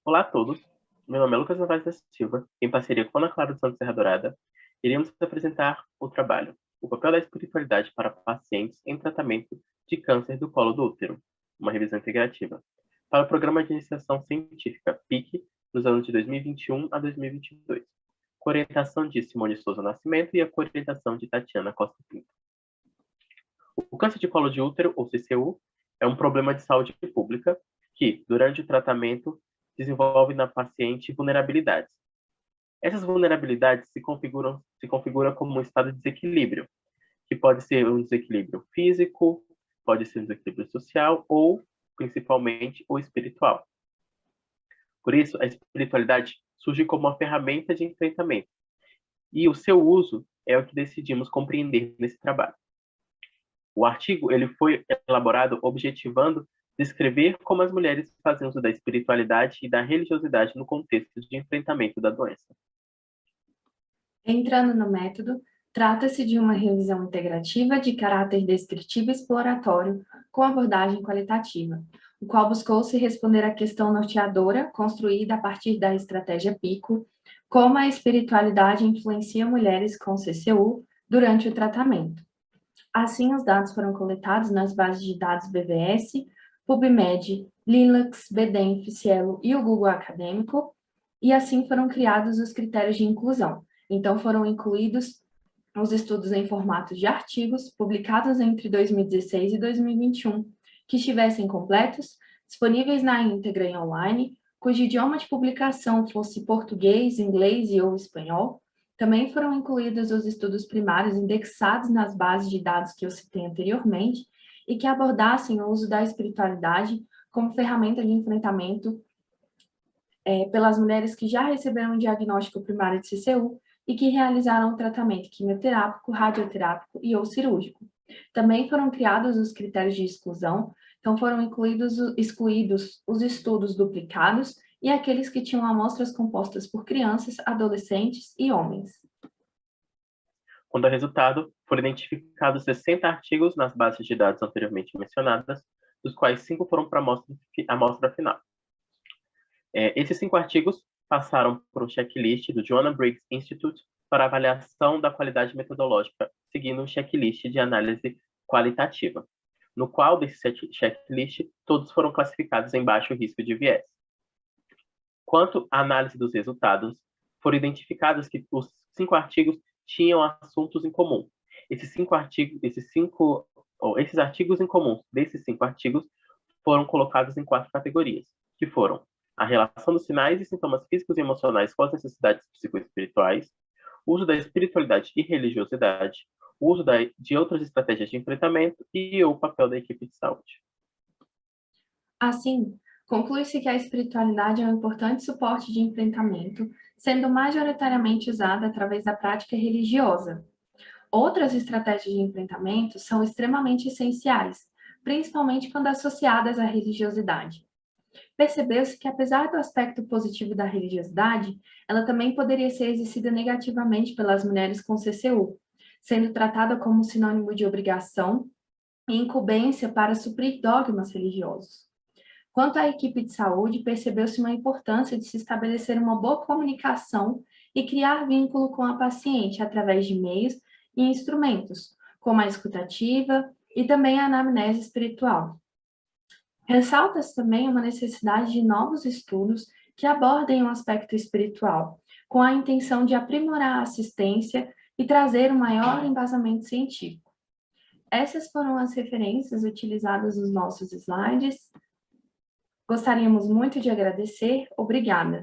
Olá a todos, meu nome é Lucas Novaes da Silva, em parceria com Ana Clara dos Santos Serra Dourada, iremos apresentar o trabalho O papel da espiritualidade para pacientes em tratamento de câncer do colo do útero, uma revisão integrativa, para o Programa de Iniciação Científica PIC, nos anos de 2021 a 2022, com orientação de Simone Souza Nascimento e a coorientação de Tatiana Costa Pinto. O câncer de colo de útero, ou CCU, é um problema de saúde pública que, durante o tratamento, desenvolve na paciente vulnerabilidades. Essas vulnerabilidades se configuram como um estado de desequilíbrio, que pode ser um desequilíbrio físico, pode ser um desequilíbrio social ou, principalmente, o espiritual. Por isso, a espiritualidade surge como uma ferramenta de enfrentamento, e o seu uso é o que decidimos compreender nesse trabalho. O artigo ele foi elaborado objetivando descrever como as mulheres fazem uso da espiritualidade e da religiosidade no contexto de enfrentamento da doença. Entrando no método, trata-se de uma revisão integrativa de caráter descritivo e exploratório com abordagem qualitativa, o qual buscou-se responder à questão norteadora construída a partir da estratégia PICO, como a espiritualidade influencia mulheres com CCU durante o tratamento. Assim, os dados foram coletados nas bases de dados BVS, PubMed, Lilacs, Bedenf, Cielo e o Google Acadêmico, e assim foram criados os critérios de inclusão. Então, foram incluídos os estudos em formato de artigos publicados entre 2016 e 2021, que estivessem completos, disponíveis na íntegra em online, cujo idioma de publicação fosse português, inglês e ou espanhol. Também foram incluídos os estudos primários indexados nas bases de dados que eu citei anteriormente e que abordassem o uso da espiritualidade como ferramenta de enfrentamento pelas mulheres que já receberam um diagnóstico primário de CCU e que realizaram o tratamento quimioterápico, radioterápico e ou cirúrgico. Também foram criados os critérios de exclusão, então foram excluídos os estudos duplicados e aqueles que tinham amostras compostas por crianças, adolescentes e homens. Quanto ao resultado, foram identificados 60 artigos nas bases de dados anteriormente mencionadas, dos quais 5 foram para a amostra final. Esses 5 artigos passaram por um checklist do Joanna Briggs Institute para avaliação da qualidade metodológica, seguindo um checklist de análise qualitativa, no qual desse checklist todos foram classificados em baixo risco de viés. Quanto à análise dos resultados, foram identificados que os 5 artigos tinham assuntos em comum. Esses artigos em comum desses 5 artigos foram colocados em 4 categorias, que foram a relação dos sinais e sintomas físicos e emocionais com as necessidades psicoespirituais, o uso da espiritualidade e religiosidade, o uso de outras estratégias de enfrentamento e o papel da equipe de saúde. Assim, conclui-se que a espiritualidade é um importante suporte de enfrentamento, sendo majoritariamente usada através da prática religiosa. Outras estratégias de enfrentamento são extremamente essenciais, principalmente quando associadas à religiosidade. Percebeu-se que, apesar do aspecto positivo da religiosidade, ela também poderia ser exercida negativamente pelas mulheres com CCU, sendo tratada como sinônimo de obrigação e incumbência para suprir dogmas religiosos. Quanto à equipe de saúde, percebeu-se uma importância de se estabelecer uma boa comunicação e criar vínculo com a paciente através de meios e instrumentos, como a escutativa e também a anamnese espiritual. Ressalta-se também uma necessidade de novos estudos que abordem o aspecto espiritual, com a intenção de aprimorar a assistência e trazer um maior embasamento científico. Essas foram as referências utilizadas nos nossos slides. Gostaríamos muito de agradecer. Obrigada.